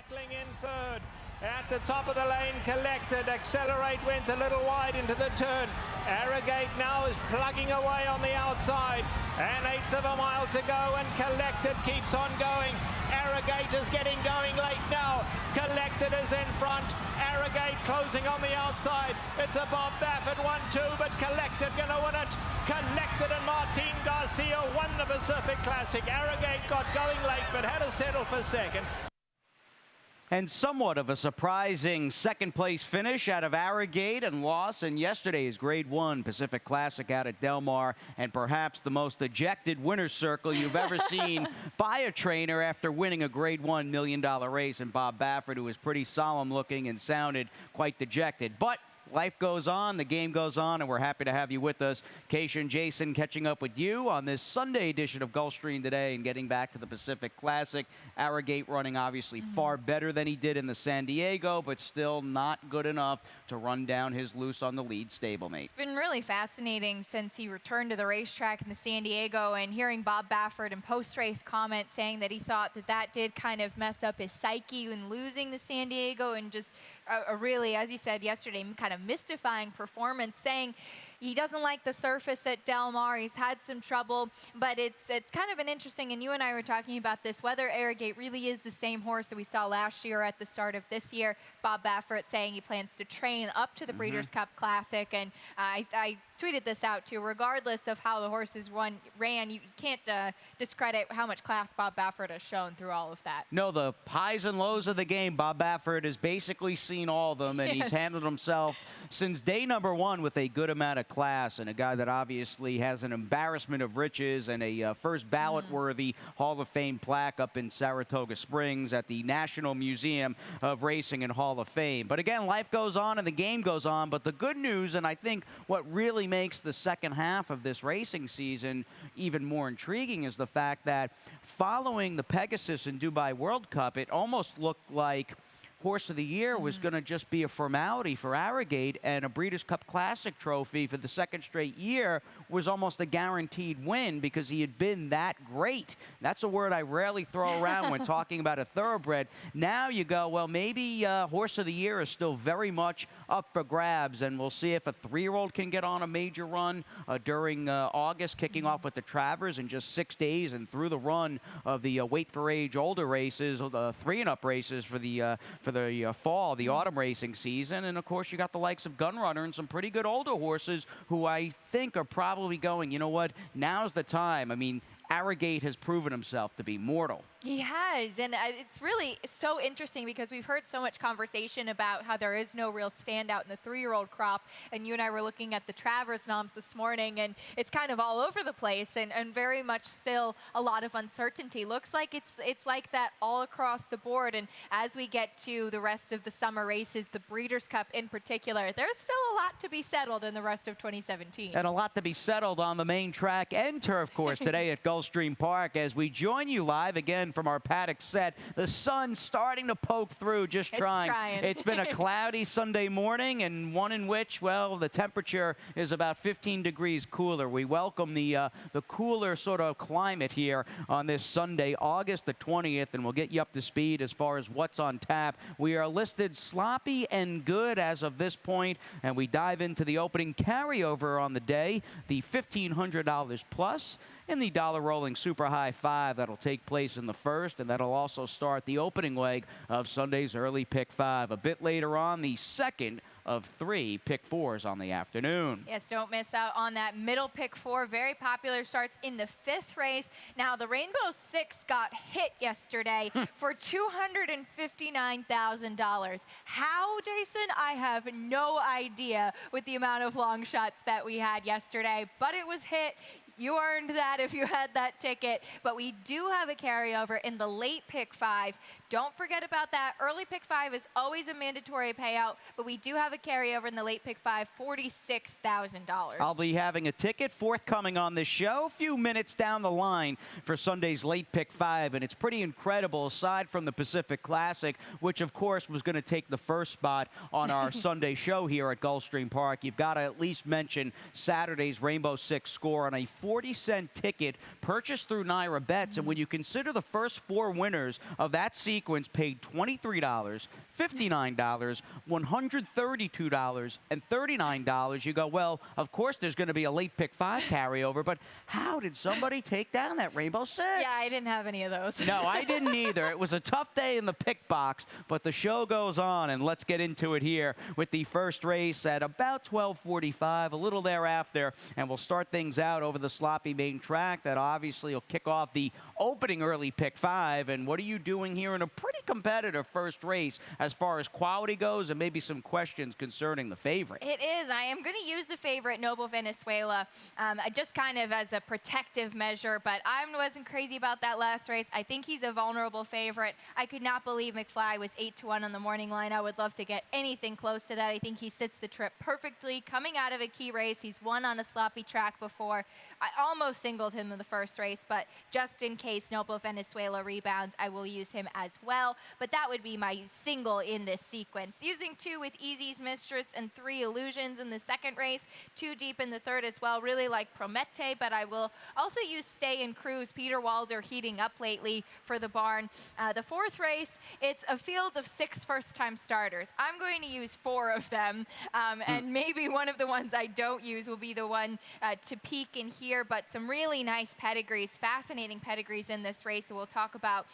battling in third. At the top of the lane, Collected. Accelerate went a little wide into the turn. Arrogate now is plugging away on the outside. An eighth of a mile to go, and Collected keeps on going. Arrogate is getting going late now. Collected is in front. Arrogate closing on the outside. It's a Bob Baffert 1-2, but Collected going to win it. Collected and Martin Garcia won the Pacific Classic. Arrogate got going late, but had to settle for second. And somewhat of a surprising second-place finish out of Arrogate and loss in yesterday's Grade 1 Pacific Classic out at Del Mar, and perhaps the most ejected winner's circle you've ever seen by a trainer after winning a Grade 1 $1 million race. And Bob Baffert, who was pretty solemn-looking and sounded quite dejected. But life goes on, the game goes on, and we're happy to have you with us. Keisha and Jason catching up with you on this Sunday edition of Gulfstream today and getting back to the Pacific Classic. Arrogate running obviously far better than he did in the San Diego, but still not good enough to run down his loose on the lead stablemate. It's been really fascinating since he returned to the racetrack in the San Diego, and hearing Bob Baffert in post-race comments saying that he thought that that did kind of mess up his psyche when losing the San Diego, and just a really, as you said yesterday, kind of mystifying performance, saying he doesn't like the surface at Del Mar. He's had some trouble, but it's kind of an interesting, and you and I were talking about this, whether Arrogate really is the same horse that we saw last year at the start of this year. Bob Baffert saying he plans to train up to the Breeders' Cup Classic, and I tweeted this out too. Regardless of how the horses ran, you can't discredit how much class Bob Baffert has shown through all of that. No, the highs and lows of the game, Bob Baffert has basically seen all of them, and he's handled himself since day number one with a good amount of class, and a guy that obviously has an embarrassment of riches and a first ballot worthy Hall of Fame plaque up in Saratoga Springs at the National Museum of Racing and Hall of Fame. But again, life goes on and the game goes on. But the good news, and I think what really makes the second half of this racing season even more intriguing, is the fact that following the Pegasus and Dubai World Cup, it almost looked like Horse of the Year was going to just be a formality for Arrogate, and a Breeders' Cup Classic trophy for the second straight year was almost a guaranteed win because he had been that great. That's a word I rarely throw around when talking about a thoroughbred. Now you go, well, maybe Horse of the Year is still very much up for grabs, and we'll see if a 3-year-old can get on a major run during August, kicking off with the Travers in just 6 days, and through the run of the weight for age older races, the 3-and-up races for the fall, the autumn racing season. And of course you got the likes of Gunrunner and some pretty good older horses who I think are probably going, you know what, now's the time. I mean, Arrogate has proven himself to be mortal. He has, and it's really so interesting because we've heard so much conversation about how there is no real standout in the 3-year-old crop, and you and I were looking at the Travers noms this morning, and it's kind of all over the place, and very much still a lot of uncertainty. Looks like it's like that all across the board, and as we get to the rest of the summer races, the Breeders' Cup in particular, there's still a lot to be settled in the rest of 2017. And a lot to be settled on the main track and turf course today at Gulfstream Park as we join you live again from our paddock set. The sun's starting to poke through, just trying. It's been a cloudy Sunday morning, and one in which, well, the temperature is about 15 degrees cooler. We welcome the cooler sort of climate here on this Sunday, August the 20th, and we'll get you up to speed as far as what's on tap. We are listed sloppy and good as of this point, and we dive into the opening carryover on the day, the $1,500 plus, in the dollar rolling super high 5 that'll take place in the first, and that'll also start the opening leg of Sunday's early pick 5. A bit later on, the second of 3 pick 4s on the afternoon. Yes, don't miss out on that middle pick 4. Very popular, starts in the 5th race. Now, the Rainbow 6 got hit yesterday for $259,000. How, Jason? I have no idea with the amount of long shots that we had yesterday, but it was hit. You earned that if you had that ticket. But we do have a carryover in the late pick 5. Don't forget about that. Early pick 5 is always a mandatory payout, but we do have a carryover in the late pick 5, $46,000. I'll be having a ticket forthcoming on this show a few minutes down the line for Sunday's late pick 5, and it's pretty incredible. Aside from the Pacific Classic, which of course was going to take the first spot on our Sunday show here at Gulfstream Park, you've got to at least mention Saturday's Rainbow 6 score on a 40-cent ticket purchased through Naira Bets. And when you consider the first 4 winners of that sequence paid $23, $59, $132, and $39, you go, well, of course there's going to be a late pick 5 carryover, but how did somebody take down that Rainbow Six? Yeah, I didn't have any of those. No, I didn't either. It was a tough day in the pick box, but the show goes on, and let's get into it here with the first race at about 12:45, a little thereafter, and we'll start things out over the sloppy main track. That obviously will kick off the opening early pick 5. And what are you doing here in a pretty competitive first race as far as quality goes, and maybe some questions concerning the favorite? It is. I am going to use the favorite, Noble Venezuela, just kind of as a protective measure, but I wasn't crazy about that last race. I think he's a vulnerable favorite. I could not believe McFly was 8-1 on the morning line. I would love to get anything close to that. I think he sits the trip perfectly. Coming out of a key race, he's won on a sloppy track before. I almost singled him in the first race, but just in case Noble Venezuela rebounds, I will use him as well. But that would be my single in this sequence. Using 2 with Easy's Mistress and 3 Illusions in the second race, 2 deep in the third as well. Really like Promete, but I will also use Stay and Cruise. Peter Walder heating up lately for the barn. The fourth race, it's a field of 6 first-time starters. I'm going to use 4 of them, and maybe one of the ones I don't use will be the one to peak in here, but some really nice pedigrees, fascinating pedigrees in this race, we'll talk about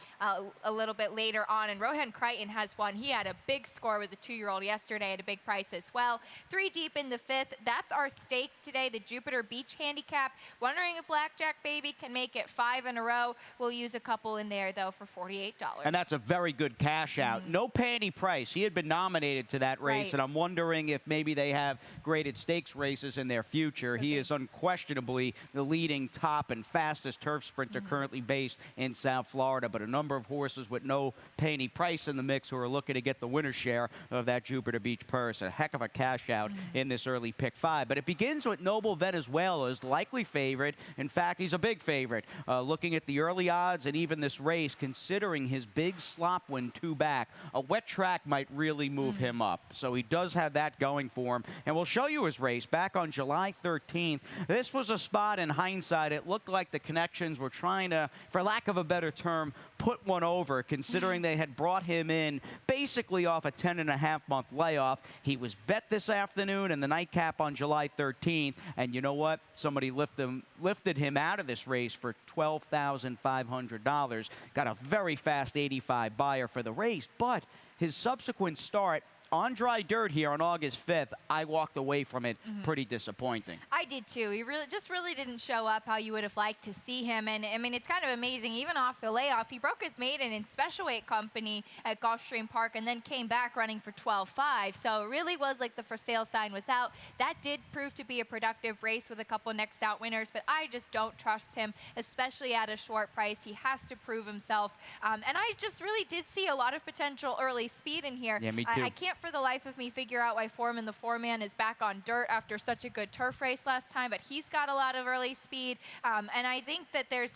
a little bit later on. And Rohan Crichton has one. He had a big score with a 2-year-old yesterday at a big price as well. 3 deep in the fifth. That's our stake today, the Jupiter Beach Handicap. Wondering if Blackjack Baby can make it 5 in a row. We'll use a couple in there, though, for $48. And that's a very good cash out. No Panty Price. He had been nominated to that race, and I'm wondering if maybe they have graded stakes races in their future. He is unquestionably the leading top and fastest turf sprinter currently based in South Florida, but a number of horses with no Panty Price in the mix who are looking to get the winner's share of that Jupiter Beach purse. A heck of a cash out in this early pick 5. But it begins with Noble Venezuela's likely favorite. In fact, he's a big favorite. Looking at the early odds and even this race, considering his big slop win 2 back, a wet track might really move him up. So he does have that going for him. And we'll show you his race back on July 13th. This was a spot in hindsight. It looked like the connections were trying to, for lack of a better term, put one over, considering they had brought him in basically off a 10.5-month layoff. He was bet this afternoon in the nightcap on July 13th. And you know what? Somebody lifted him out of this race for $12,500. Got a very fast 85 buyer for the race, but his subsequent start on dry dirt here on August 5th, I walked away from it pretty disappointing. I did too. He really didn't show up how you would have liked to see him. And I mean, it's kind of amazing. Even off the layoff, he broke his maiden in special weight company at Gulfstream Park and then came back running for 12.5. So it really was like the for sale sign was out. That did prove to be a productive race with a couple next out winners, but I just don't trust him, especially at a short price. He has to prove himself. And I just really did see a lot of potential early speed in here. Yeah, me too. I can't for the life of me figure out why Foreman the 4-man is back on dirt after such a good turf race last time, but he's got a lot of early speed, and I think that there's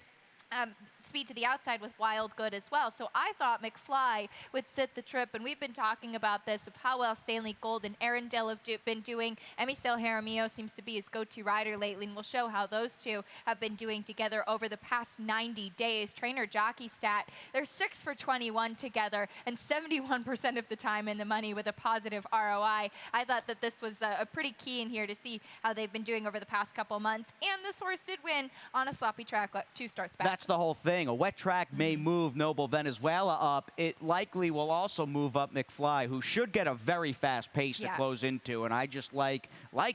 speed to the outside with Wild Good as well. So I thought McFly would sit the trip, and we've been talking about this of how well Stanley Gold and Arundel have been doing. Emisel Jaramillo seems to be his go-to rider lately, and we'll show how those two have been doing together over the past 90 days. Trainer jockey stat, they're 6 for 21 together and 71% of the time in the money with a positive ROI. I thought that this was a pretty key in here to see how they've been doing over the past couple months, and this horse did win on a sloppy track 2 starts back. That's the whole thing. A wet track may move Noble Venezuela up. It likely will also move up McFly, who should get a very fast pace to close into. And I just like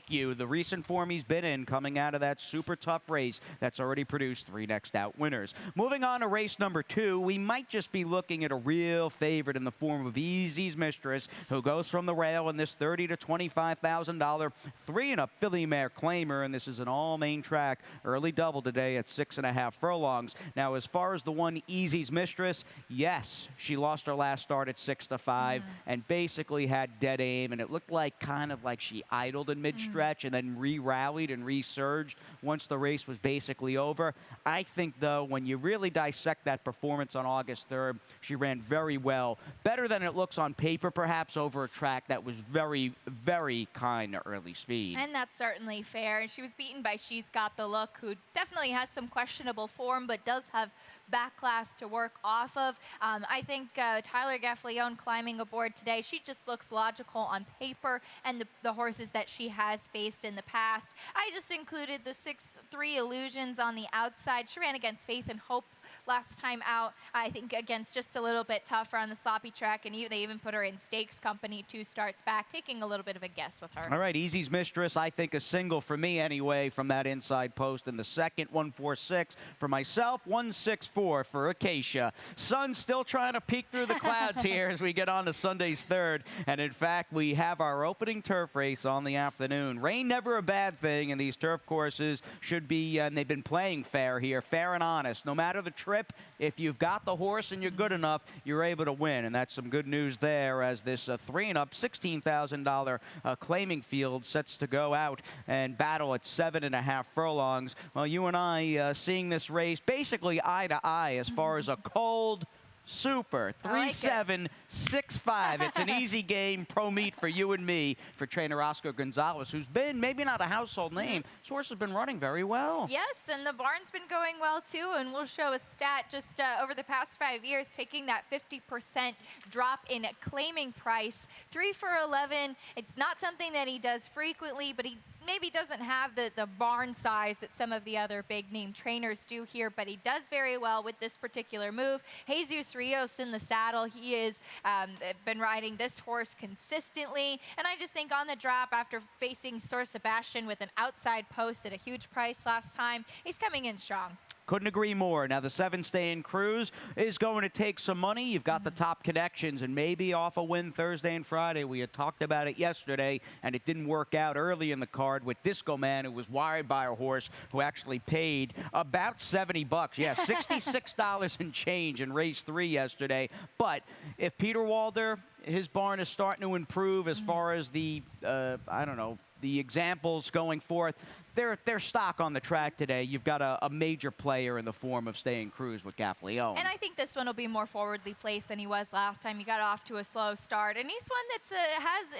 you, the recent form he's been in coming out of that super tough race that's already produced 3 next out winners. Moving on to race number 2, we might just be looking at a real favorite in the form of Easy's Mistress, who goes from the rail in this $30,000 to $25,000 3-and-up filly mare claimer. And this is an all-main track, early double today at 6.5 furlongs. furlongs. Now, as far as the one Easy's Mistress, yes, she lost her last start at 6-5 and basically had dead aim, and it looked like kind of like she idled in mid-stretch and then re-rallied and resurged once the race was basically over. I think, though, when you really dissect that performance on August 3rd, she ran very well. Better than it looks on paper, perhaps, over a track that was very, very kind to early speed. And that's certainly fair. She was beaten by She's Got the Look, who definitely has some questionable form, but does have back class to work off of. I think Tyler Gaffalione climbing aboard today, she just looks logical on paper, and the horses that she has faced in the past. I just included the 6-3 Illusions on the outside. She ran against Faith and Hope last time out, I think against just a little bit tougher on the sloppy track, and they even put her in Stakes Company 2 starts back, taking a little bit of a guess with her. All right, Easy's Mistress, I think a single for me anyway from that inside post in the second. 146 for myself, 164 for Acacia. Sun still trying to peek through the clouds here as we get on to Sunday's third, and in fact we have our opening turf race on the afternoon. Rain never a bad thing, and these turf courses should be, and they've been playing fair here, fair and honest. No matter the trip, if you've got the horse and you're good enough, you're able to win, and that's some good news there as this 3-and-up $16,000 claiming field sets to go out and battle at 7.5 furlongs. Well, you and I seeing this race basically eye to eye as far as a cold super 3-7-6-5. It's an easy game, pro meet for you and me, for trainer Oscar Gonzalez, who's been maybe not a household name. His horse has been running very well. Yes, and the barn's been going well too, and we'll show a stat just over the past 5 years, taking that 50% drop in claiming price. 3 for 11. It's not something that he does frequently, but he maybe doesn't have the barn size that some of the other big name trainers do here, but he does very well with this particular move. Jesus Rios in the saddle. He has been riding this horse consistently, and I just think on the drop after facing Sir Sebastian with an outside post at a huge price last time, he's coming in strong. Couldn't agree more. Now, the 7-stay-in cruise is going to take some money. You've got the top connections, and maybe off a win Thursday and Friday. We had talked about it yesterday, and it didn't work out early in the card with Disco Man, who was wired by a horse who actually paid about 70 bucks. Yeah, $66 and change in race 3 yesterday. But if Peter Walder, his barn is starting to improve as far as the, I don't know, the examples going forth. Their stock on the track today, you've got a major player in the form of Stay in Cruise with Gaffalione. And I think this one will be more forwardly placed than he was last time. He got off to a slow start. And he's one that's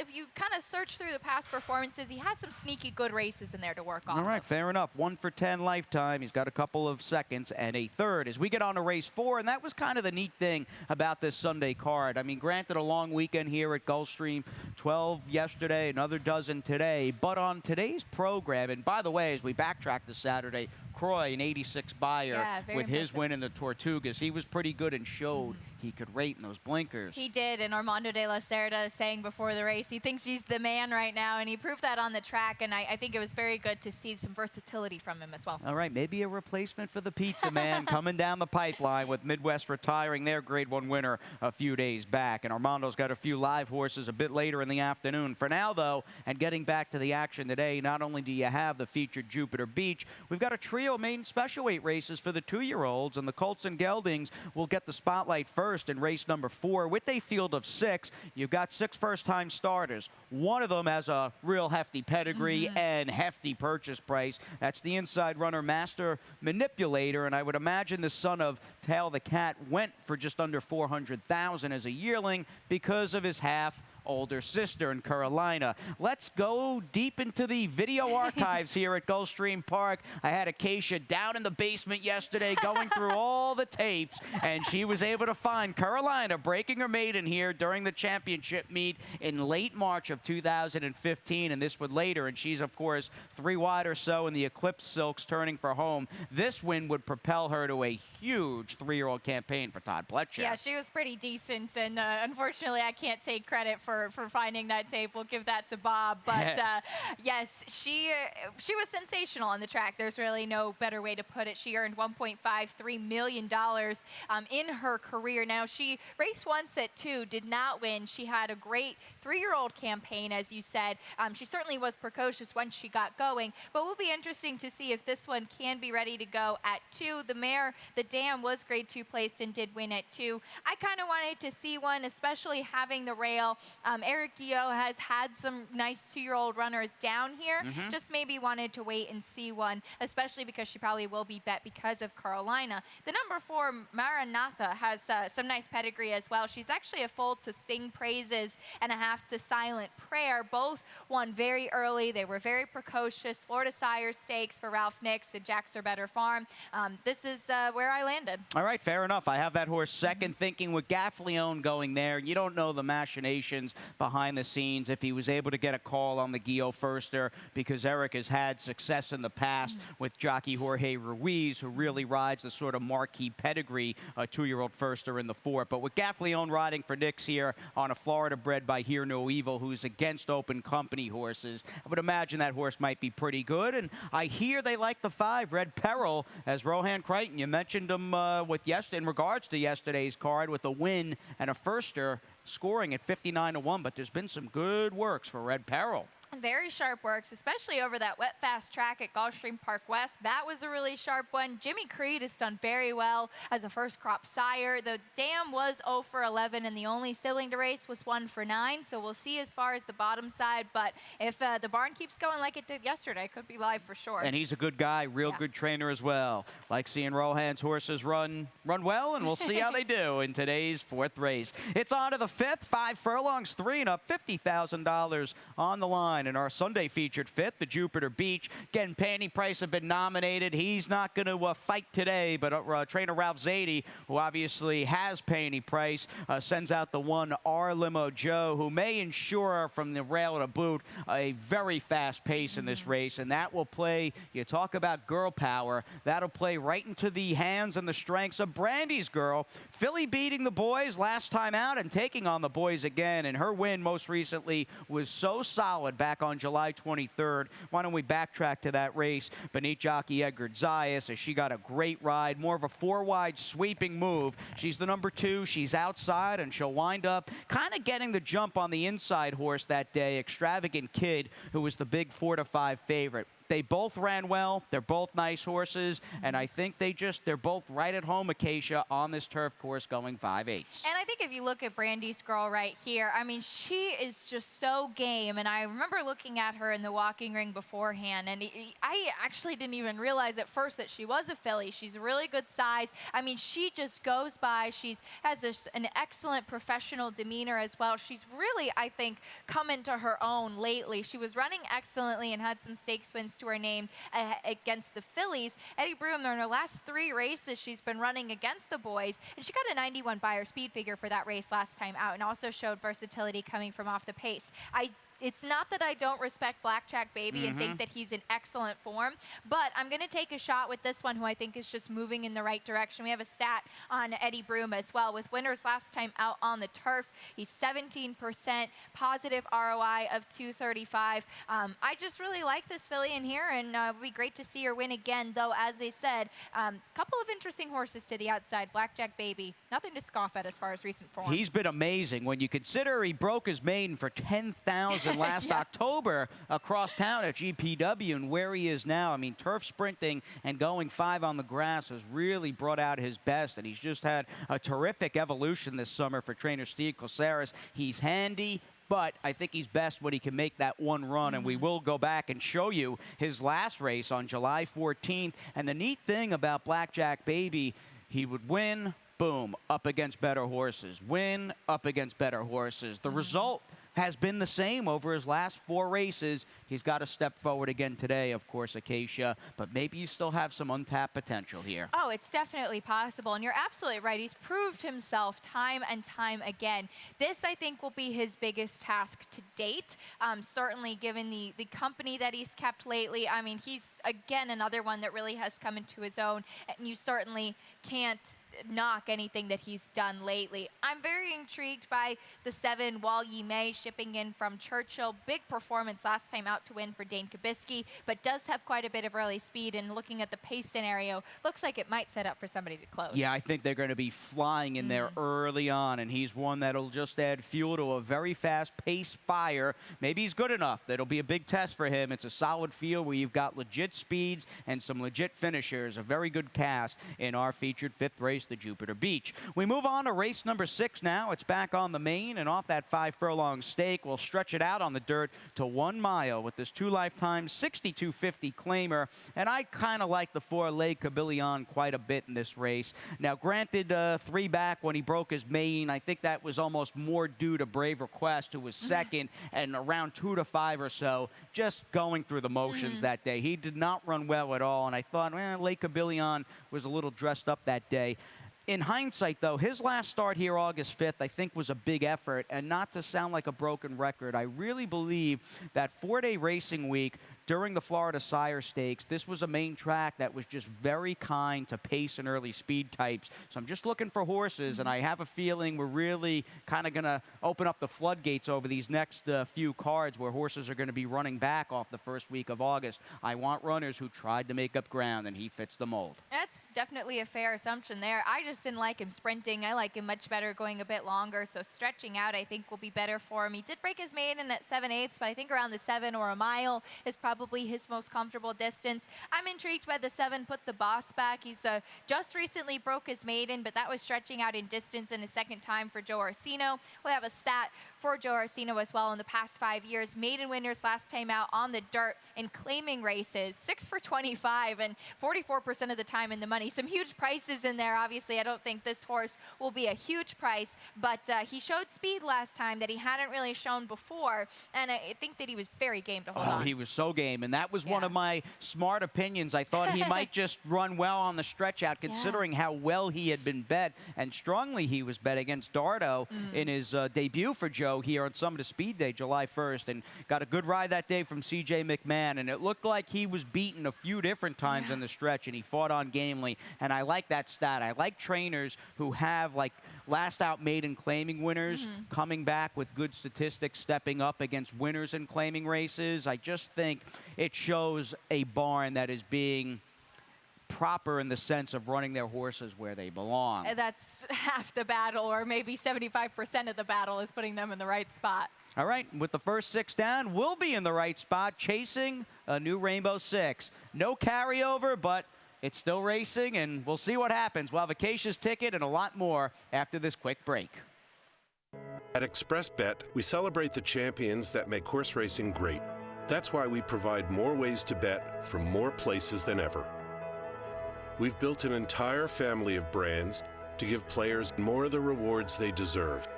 if you kind of search through the past performances, he has some sneaky good races in there to work off All right, fair enough. 1 for 10 lifetime. He's got a couple of seconds and a third as we get on to race 4. And that was kind of the neat thing about this Sunday card. I mean, granted, a long weekend here at Gulfstream, 12 yesterday, another dozen today. But on today's program, and by the way, as we backtrack to Saturday, Croy, an 86 buyer with his win in the Tortugas. He was pretty good and showed he could rate in those blinkers. He did, and Armando de la Cerda saying before the race he thinks he's the man right now, and he proved that on the track, and I think it was very good to see some versatility from him as well. All right, maybe a replacement for the Pizza Man coming down the pipeline with Midwest retiring their Grade 1 winner a few days back, and Armando's got a few live horses a bit later in the afternoon. For now, though, and getting back to the action today, not only do you have the featured Jupiter Beach, we've got a trio of main special weight races for the 2-year-olds, and the Colts and Geldings will get the spotlight first in race number 4 with a field of 6. You've got 6 first-time starters. One of them has a real hefty pedigree and hefty purchase price. That's the inside runner Master Manipulator, and I would imagine the son of Tail the Cat went for just under $400,000 as a yearling because of his half older sister in Carolina. Let's go deep into the video archives here at Gulfstream Park. I had Acacia down in the basement yesterday going through all the tapes, and she was able to find Carolina breaking her maiden here during the championship meet in late March of 2015, and this would later, and she's of course 3 wide or so in the Eclipse Silks turning for home. This win would propel her to a huge 3-year-old campaign for Todd Pletcher. Yeah, she was pretty decent, and unfortunately I can't take credit for for finding that tape. We'll give that to Bob. But yes, she was sensational on the track. There's really no better way to put it. She earned $1.53 million in her career. Now, she raced once at 2, did not win. She had a great 3-year-old campaign, as you said. She certainly was precocious once she got going, but it will be interesting to see if this one can be ready to go at 2. The mare, the Dam, was grade 2 placed and did win at 2. I kind of wanted to see one, especially having the rail. Eric Gio has had some nice 2-year-old runners down here. Just maybe wanted to wait and see one, especially because she probably will be bet because of Carolina. The number 4, Maranatha, has some nice pedigree as well. She's actually a full to Sting Praises and a half to Silent Prayer. Both won very early. They were very precocious. Florida Sire Stakes for Ralph Nix at Jack's or Better Farm. This is where I landed. All right, fair enough. I have that horse second, thinking with Gaffleone going there. You don't know the machinations behind the scenes, if he was able to get a call on the Gio Firster, because Eric has had success in the past with jockey Jorge Ruiz, who really rides the sort of marquee pedigree 2-year-old Firster in the 4. But with Gaffleone riding for Nix here on a Florida bred by Hear No Evil, who's against open company horses, I would imagine that horse might be pretty good. And I hear they like the 5, Red Peril, as Rohan Crichton, you mentioned him in regards to yesterday's card with a win and a Firster scoring at 59-1, but there's been some good works for Red Peril. Very sharp works, especially over that wet fast track at Gulfstream Park West. That was a really sharp one. Jimmy Creed has done very well as a first crop sire. The Dam was 0 for 11, and the only sibling to race was 1 for 9. So we'll see as far as the bottom side. But if the barn keeps going like it did yesterday, could be live for sure. And he's a good guy, real good trainer as well. Like seeing Rohan's horses run well, and we'll see how they do in today's 4th race. It's on to the 5th, 5 furlongs, 3 and up, $50,000 on the line. In our Sunday featured 5th, the Jupiter Beach. Again, Panty Price have been nominated. He's not going to fight today, but trainer Ralph Zadie, who obviously has Panty Price, sends out the 1 R Limo Joe, who may ensure from the rail to boot a very fast pace in this race, and that will play, you talk about girl power, that'll play right into the hands and the strengths of Brandy's girl. Filly beating the boys last time out and taking on the boys again, and her win most recently was so solid back on July 23rd. Why don't we backtrack to that race beneath jockey Edgar Zayas, as she got a great ride, more of a 4-wide sweeping move. She's the number 2. She's outside, and she'll wind up kind of getting the jump on the inside horse that day, Extravagant Kid, who was the big 4-5 favorite. They both ran well. They're both nice horses, and I think they're both right at home, Acacia, on this turf course going 5/8. And I think if you look at Brandy's girl right here, I mean, she is just so game. And I remember looking at her in the walking ring beforehand, and I actually didn't even realize at first that she was a filly. She's a really good size. I mean, she just goes by. She has an excellent professional demeanor as well. She's really, I think, come into her own lately. She was running excellently and had some stakes wins to her name against the fillies. Eddie Broom, in her last 3 races, she's been running against the boys, and she got a 91 Beyer speed figure for that race last time out, and also showed versatility coming from off the pace. It's not that I don't respect Blackjack Baby and think that he's in excellent form, but I'm going to take a shot with this one, who I think is just moving in the right direction. We have a stat on Eddie Broom as well. With winners last time out on the turf, he's 17%, positive ROI of 235. I just really like this filly in here, and it would be great to see her win again, though, as they said, a couple of interesting horses to the outside. Blackjack Baby, nothing to scoff at as far as recent form. He's been amazing. When you consider he broke his maiden for 10,000 last October across town at GPW, and where he is now, I mean, turf sprinting and going 5 on the grass has really brought out his best, and he's just had a terrific evolution this summer for trainer Steve Cosaris. He's handy, but I think he's best when he can make that one run, and we will go back and show you his last race on July 14th. And the neat thing about Blackjack Baby, he would win, boom, up against better horses, win, up against better horses. The result has been the same over his last 4 races. He's got to step forward again today, of course, Acacia, but maybe you still have some untapped potential here. Oh, it's definitely possible, and you're absolutely right. He's proved himself time and time again. This, I think, will be his biggest task to date, certainly given the company that he's kept lately. I mean, he's, again, another one that really has come into his own, and you certainly can't knock anything that he's done lately. I'm very intrigued by the 7 Wall Yi Mei shipping in from Churchill. Big performance last time out to win for Dane Kabisky, but does have quite a bit of early speed, and looking at the pace scenario, looks like it might set up for somebody to close. Yeah, I think they're going to be flying in there early on, and he's one that'll just add fuel to a very fast pace fire. Maybe he's good enough. That'll be a big test for him. It's a solid field where you've got legit speeds and some legit finishers. A very good cast in our featured 5th race, the Jupiter Beach. We move on to race number 6 now. It's back on the main, and off that 5-furlong stake, we'll stretch it out on the dirt to 1 mile with this 2 lifetime 62.50 claimer. And I kind of like the 4-leg Cabillon quite a bit in this race. Now, granted, 3 back when he broke his main, I think that was almost more due to Brave Request, who was second, and around 2 to 5 or so, just going through the motions that day. He did not run well at all, and I thought, Lake Cabillon was a little dressed up that day. In hindsight, though, his last start here August 5th, I think, was a big effort. And not to sound like a broken record, I really believe that 4-day racing week during the Florida Sire Stakes, this was a main track that was just very kind to pace and early speed types. So I'm just looking for horses, and I have a feeling we're really kind of going to open up the floodgates over these next few cards where horses are going to be running back off the first week of August. I want runners who tried to make up ground, and he fits the mold. That's definitely a fair assumption there. I just didn't like him sprinting. I like him much better going a bit longer, so stretching out I think will be better for him. He did break his maiden at 7/8, but I think around the 7 or a mile is probably his most comfortable distance. I'm intrigued by the 7, Put the Boss back. He's just recently broke his maiden, but that was stretching out in distance in his second time for Joe Orsino. We have a stat for Joe Orsino as well in the past 5 years. Maiden winners last time out on the dirt in claiming races, 6 for 25 and 44% of the time in the money. Some huge prices in there. Obviously, I don't think this horse will be a huge price, but he showed speed last time that he hadn't really shown before, and I think that he was very game to hold on. He was so game, and that was one of my smart opinions. I thought he might just run well on the stretch out, considering how well he had been bet, and strongly he was bet against Dardo in his debut for Joe here on Summit of Speed Day, July 1st, and got a good ride that day from C.J. McMahon, and it looked like he was beaten a few different times in the stretch, and he fought on gamely, and I like that stat. I like trainers who have, like, last out maiden claiming winners coming back with good statistics, stepping up against winners in claiming races. I just think it shows a barn that is being proper in the sense of running their horses where they belong. That's half the battle, or maybe 75% of the battle is putting them in the right spot. All right, with the first 6 down, we'll be in the right spot, chasing a new Rainbow 6. No carryover, but it's still racing, and we'll see what happens. We'll have a Acacia's ticket and a lot more after this quick break. At ExpressBet, we celebrate the champions that make horse racing great. That's why we provide more ways to bet from more places than ever. We've built an entire family of brands to give players more of the rewards they deserve,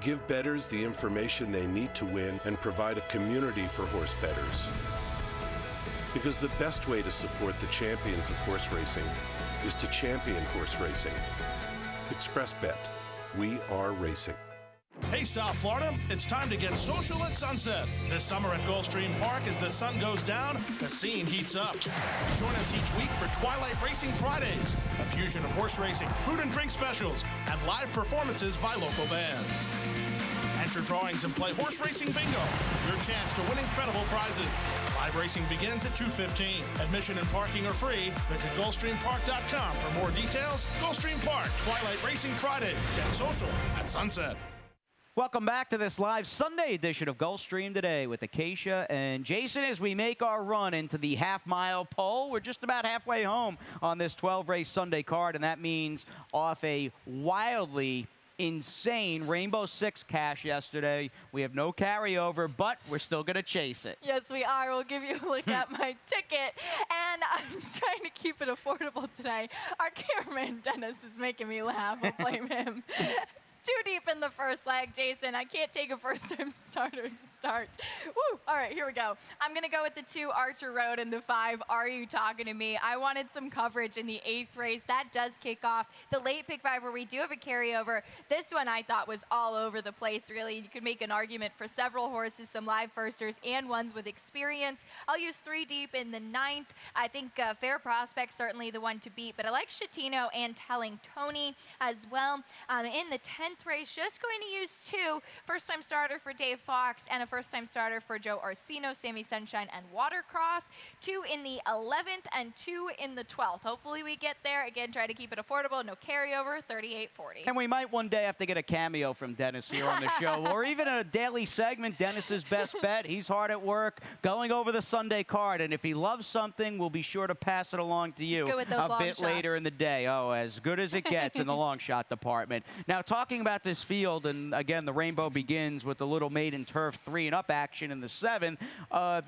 give bettors the information they need to win, and provide a community for horse bettors. Because the best way to support the champions of horse racing is to champion horse racing. ExpressBet, we are racing. Hey South Florida, it's time to get social at sunset. This summer at Gulfstream Park, as the sun goes down, the scene heats up. Join us each week for Twilight Racing Fridays, a fusion of horse racing, food and drink specials, and live performances by local bands. Enter drawings and play horse racing bingo, your chance to win incredible prizes. Live racing begins at 2:15. Admission and parking are free. Visit GulfstreamPark.com for more details. Gulfstream Park, Twilight Racing Friday. Get social at sunset. Welcome back to this live Sunday edition of Gulfstream Today with Acacia and Jason as we make our run into the half-mile pole. We're just about halfway home on this 12-race Sunday card, and that means off a wildly insane Rainbow 6 cash yesterday. We have no carryover, but we're still going to chase it. Yes, we are. We'll give you a look at my ticket, and I'm trying to keep it affordable today. Our cameraman, Dennis, is making me laugh. I'll blame him. Too deep in the first leg, Jason. I can't take a first-time starter. Just start. Woo! All right, here we go. I'm going to go with the 2 Archer Road and the 5 Are You Talking to Me? I wanted some coverage in the 8th race. That does kick off the late pick 5 where we do have a carryover. This one I thought was all over the place, really. You could make an argument for several horses, some live firsters and ones with experience. I'll use 3 deep in the 9th. I think Fair Prospect certainly the one to beat, but I like Shatino and Telling Tony as well. In the 10th race, just going to use 2. First-time starter for Dave Fox and a first-time starter for Joe Orsino, Sammy Sunshine, and Watercross. 2 in the 11th and 2 in the 12th. Hopefully we get there. Again, try to keep it affordable, no carryover, 38.40. And we might one day have to get a cameo from Dennis here on the show, or even a daily segment, Dennis's Best Bet. He's hard at work going over the Sunday card, and if he loves something, we'll be sure to pass it along to you a bit later in the day. Oh, as good as it gets in the long shot department. Now, talking about this field, and again, the rainbow begins with the little maiden turf 3 and up action in the 7th.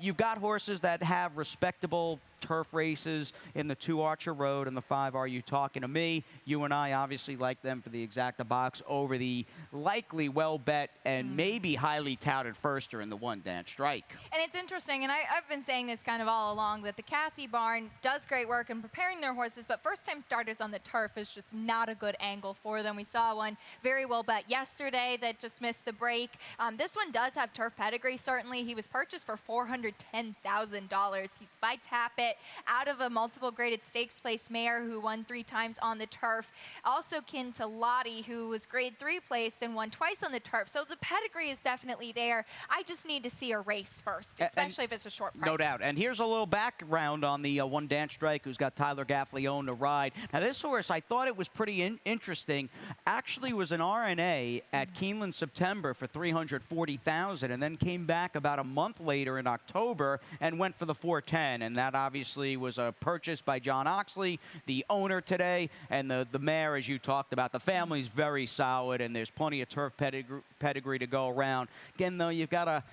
You've got horses that have respectable turf races in the 2 Archer Road and the 5 Are You Talking to Me? You and I obviously like them for the exacta box over the likely well bet and maybe highly touted firster in the 1 Dan Strike. And it's interesting, and I've been saying this kind of all along, that the Cassie barn does great work in preparing their horses, but first-time starters on the turf is just not a good angle for them. We saw one very well bet yesterday that just missed the break. This one does have turf pedigree, certainly. He was purchased for $410,000. He's by Tapit, out of a multiple graded stakes place mare who won 3 times on the turf. Also kin to Lottie, who was grade 3 placed and won twice on the turf. So the pedigree is definitely there. I just need to see a race first, especially if it's a short price. No doubt. And here's a little background on the 1 Dan Strike, who's got Tyler Gaffalione to ride. Now, this horse, I thought it was pretty interesting. Actually was an RNA at Keeneland September for $340,000, and then came back about a month later in October and went for the 410. And that obviously was a purchase by John Oxley, the owner today, and the mare, as you talked about. The family's very solid, and there's plenty of turf pedigree to go around. Again, though, you've got a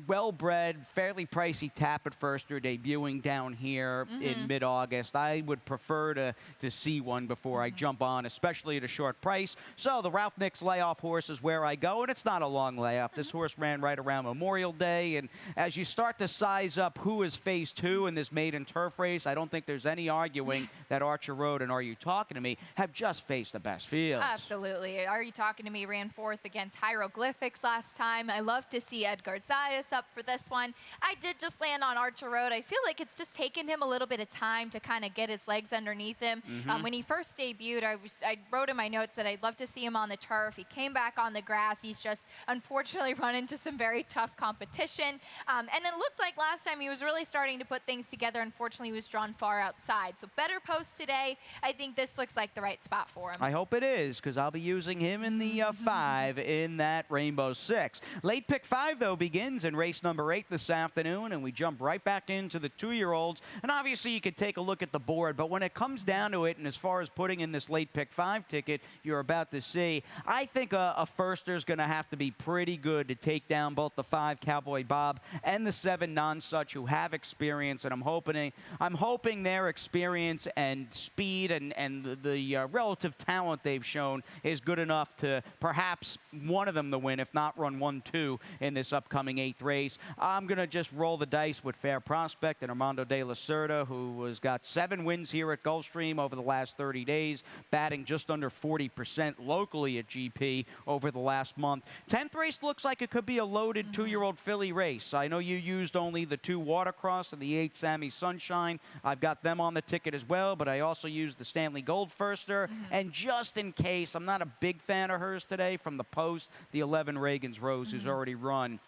well-bred, fairly pricey Tapit firster debuting down here in mid-August. I would prefer to see one before I jump on, especially at a short price. So the Ralph Nix layoff horse is where I go, and it's not a long layoff. This horse ran right around Memorial Day, and as you start to size up who is phase 2 in this maiden turf race, I don't think there's any arguing that Archer Road and Are You Talking to Me have just faced the best fields. Absolutely. Are You Talking to Me ran 4th against Hieroglyphics last time. I love to see Edgar Zayas up for this one. I did just land on Archer Road. I feel like it's just taken him a little bit of time to kind of get his legs underneath him. When he first debuted, I wrote in my notes that I'd love to see him on the turf. He came back on the grass. He's just unfortunately run into some very tough competition. And it looked like last time he was really starting to put things together. Unfortunately, he was drawn far outside. So better post today. I think this looks like the right spot for him. I hope it is, because I'll be using him in the 5 in that Rainbow 6. Late pick 5, though, begins in race number 8 this afternoon, and we jump right back into the 2-year-olds. And obviously, you could take a look at the board, but when it comes down to it, and as far as putting in this late pick 5 ticket you're about to see, I think a firster's going to have to be pretty good to take down both the 5 Cowboy Bob and the 7 Nonsuch, who have experience, and I'm hoping their experience and speed and the relative talent they've shown is good enough to perhaps one of them to win, if not run 1-2 in this upcoming 8th race. I'm going to just roll the dice with Fair Prospect and Armando de la Cerda, who has got 7 wins here at Gulfstream over the last 30 days, batting just under 40% locally at GP over the last month. 10th race looks like it could be a loaded 2-year-old filly race. I know you used only the 2 Watercross and the 8 Sammy Sunshine. I've got them on the ticket as well, but I also used the Stanley Gold Firster. And just in case, I'm not a big fan of hers today, from the post, the 11 Reagan's Rose, who's already run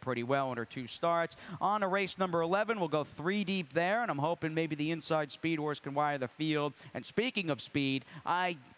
pretty well in her 2 starts. On to race number 11, we'll go 3 deep there, and I'm hoping maybe the inside speed horse can wire the field. And speaking of speed,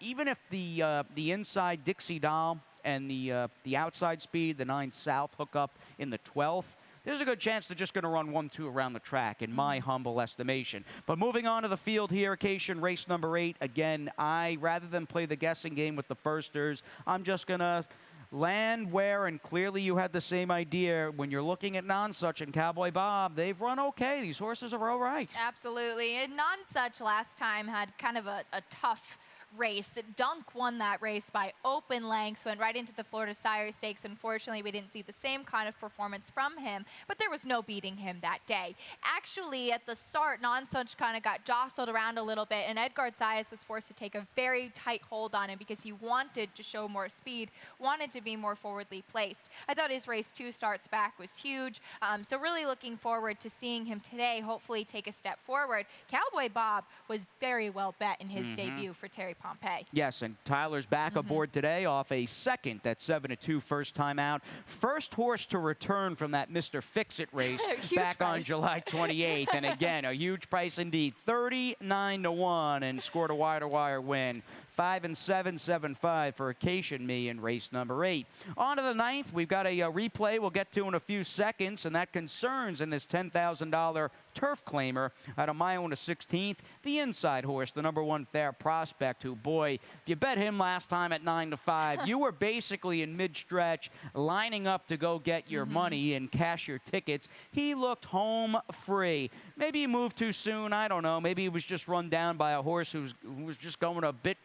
even if the inside Dixie Doll and the outside speed, the 9 South, hook up in the 12th, there's a good chance they're just going to run 1-2 around the track, in my humble estimation. But moving on to the field here, occasion race number 8. Again, rather than play the guessing game with the firsters, I'm just going to land where, and clearly you had the same idea, when you're looking at Nonsuch and Cowboy Bob, they've run okay. These horses are all right. Absolutely. And Nonsuch last time had kind of a tough race. Dunk won that race by open lengths, went right into the Florida Sire Stakes. Unfortunately, we didn't see the same kind of performance from him, but there was no beating him that day. Actually, at the start, Nonsuch kind of got jostled around a little bit, and Edgard Zayas was forced to take a very tight hold on him because he wanted to show more speed, wanted to be more forwardly placed. I thought his race 2 starts back was huge, so really looking forward to seeing him today hopefully take a step forward. Cowboy Bob was very well bet in his debut for Terry Pompey. Yes, and Tyler's back aboard today off a second at 7-2 first time out. First horse to return from that Mr. Fix-It race back on July 28th. And again, a huge price indeed, 39-1, and scored a wire-to-wire win. 5 and 7, 7-5 for Occasion Me in race number 8. On to the 9th, we've got a replay we'll get to in a few seconds, and that concerns in this $10,000 turf claimer at a mile and a 16th, the inside horse, the number 1 Fair Prospect, who, boy, if you bet him last time at 9-5, you were basically in mid-stretch lining up to go get your money and cash your tickets. He looked home free. Maybe he moved too soon, I don't know. Maybe he was just run down by a horse who was just going a bit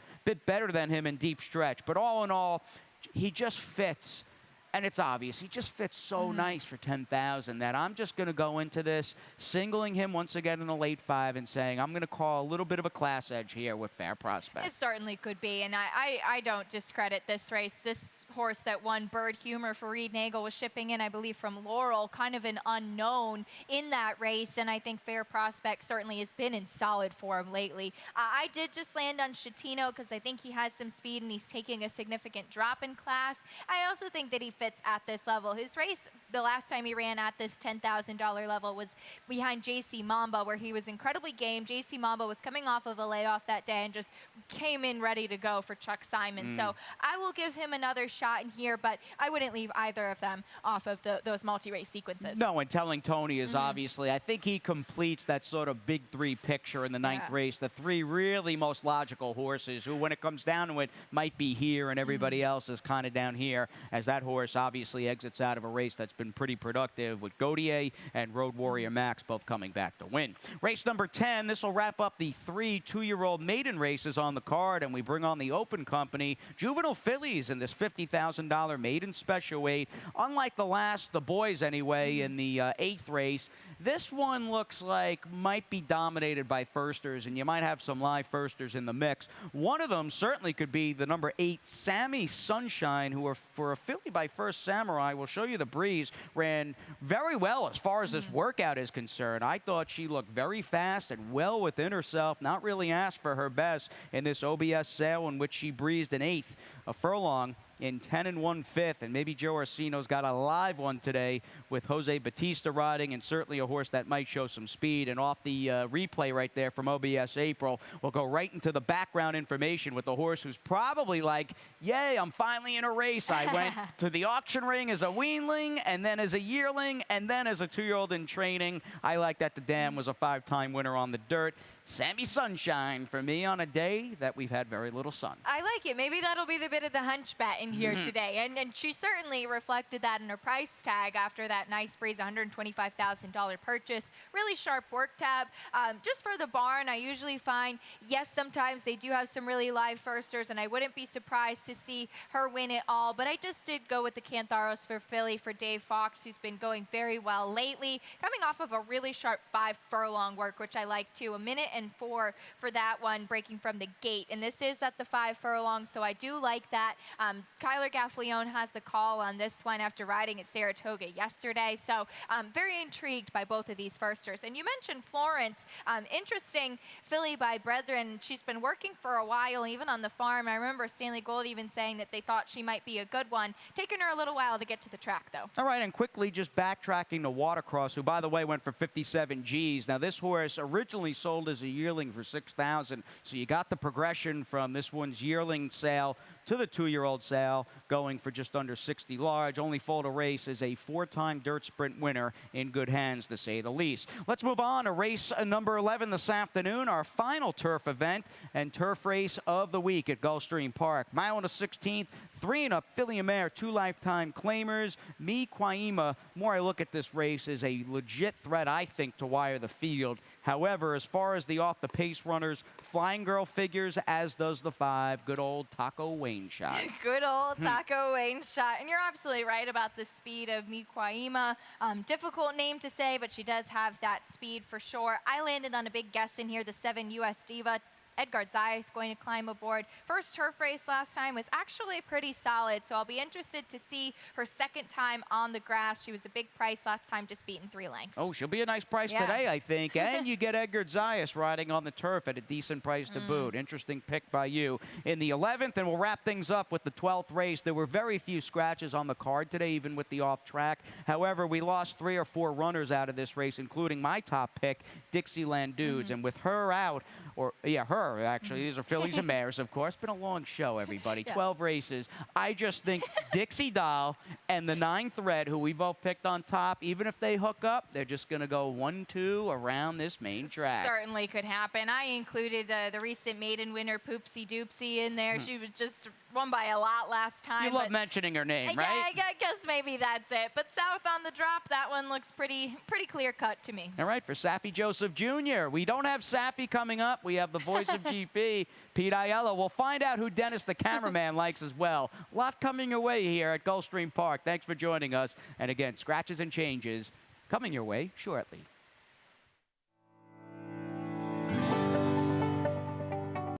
better than him in deep stretch. But all in all, he just fits. And it's obvious. He just fits so nice for 10,000 that I'm just going to go into this singling him once again in the late 5 and saying I'm going to call a little bit of a class edge here with Fair Prospect. It certainly could be, and I don't discredit this race. This horse that won Bird Humor for Reed Nagel was shipping in, I believe, from Laurel, kind of an unknown in that race, and I think Fair Prospect certainly has been in solid form lately. I did just land on Chatino because I think he has some speed and he's taking a significant drop in class. I also think that he fits at this level. His race, the last time he ran at this $10,000 level, was behind JC Mamba, where he was incredibly game. JC Mamba was coming off of a layoff that day and just came in ready to go for Chuck Simon. So I will give him another shot in here, but I wouldn't leave either of them off of those multi-race sequences. No, and telling Tony is obviously, I think he completes that sort of big 3 picture in the 9th race. The 3 really most logical horses who, when it comes down to it, might be here and everybody else is kind of down here, as that horse obviously exits out of a race that's been pretty productive with Gautier and Road Warrior Max both coming back to win. Race number 10, this will wrap up the 3 2-year-old maiden races on the card, and we bring on the open company juvenile fillies in this $50,000 maiden special weight. Unlike the boys anyway, in the 8th race, this one looks like might be dominated by firsters, and you might have some live firsters in the mix. One of them certainly could be the number 8, Sammy Sunshine, who, for a filly by First Samurai, will show you the breeze, ran very well as far as this workout is concerned. I thought she looked very fast and well within herself, not really asked for her best in this OBS sale in which she breezed an 8th, a furlong, in 10 1/5, and maybe Joe Orsino's got a live one today with Jose Batista riding, and certainly a horse that might show some speed. And off the replay right there from OBS April, we'll go right into the background information with the horse who's probably like, yay, I'm finally in a race. I went to the auction ring as a weanling, and then as a yearling, and then as a 2-year-old in training. I like that the dam was a 5-time winner on the dirt. Sammy Sunshine for me on a day that we've had very little sun. I like it. Maybe that'll be the bit of the hunch bet in here today. And she certainly reflected that in her price tag after that nice breeze, $125,000 purchase. Really sharp work tab. Just for the barn, I usually find, yes, sometimes they do have some really live firsters, and I wouldn't be surprised to see her win it all. But I just did go with the Cantharos for filly for Dave Fox, who's been going very well lately, coming off of a really sharp 5-furlong work, which I like too. 1:04 for that one, breaking from the gate. And this is at the 5 furlongs, so I do like that. Kyler Gaffleone has the call on this one after riding at Saratoga yesterday. So I'm very intrigued by both of these firsters. And you mentioned Florence. Interesting filly by Brethren. She's been working for a while, even on the farm. I remember Stanley Gold even saying that they thought she might be a good one. Taking her a little while to get to the track, though. All right, and quickly just backtracking to Watercross, who, by the way, went for 57 G's. Now, this horse originally sold as a yearling for $6,000, so you got the progression from this one's yearling sale to the 2-year-old sale, going for just under 60 large. Only foal to race is a 4-time dirt sprint winner in good hands, to say the least. Let's move on to race number 11 this afternoon, our final turf event and turf race of the week at Gulfstream Park. Mile and a 16th, 3-and-up filly and mare, 2 lifetime claimers. Mi Kwaima, more I look at this race, is a legit threat, I think, to wire the field. However, as far as the off-the-pace runners, Flying Girl figures, as does the 5. Good old Taco Wayne shot. Good old Taco Wayne shot. And you're absolutely right about the speed of Mikwaima. Difficult name to say, but she does have that speed for sure. I landed on a big guess in here, the 7 US Diva. Edgard Zayas going to climb aboard. First turf race last time was actually pretty solid, so I'll be interested to see her second time on the grass. She was a big price last time, just beaten 3 lengths. Oh, she'll be a nice price today, I think. And you get Edgard Zayas riding on the turf at a decent price to boot. Interesting pick by you. In the 11th, and we'll wrap things up with the 12th race. There were very few scratches on the card today, even with the off track. However, we lost 3 or 4 runners out of this race, including my top pick, Dixieland Dudes. And with her out, her, actually. These are fillies and mares, of course. Been a long show, everybody. 12 races. I just think Dixie Doll and the 9 Thread, who we both picked on top, even if they hook up, they're just going to go 1-2 around this main track. Certainly could happen. I included the recent maiden winner, Poopsie Doopsie, in there. She was just won by a lot last time. You love mentioning her name, right? Yeah, I guess maybe that's it. But South on the drop, that one looks pretty clear-cut to me. All right, for Saffie Joseph Jr. We don't have Saffie coming up. We have the voice of GP, Pete Aiello. We'll find out who Dennis, the cameraman, likes as well. A lot coming your way here at Gulfstream Park. Thanks for joining us. And again, scratches and changes coming your way shortly.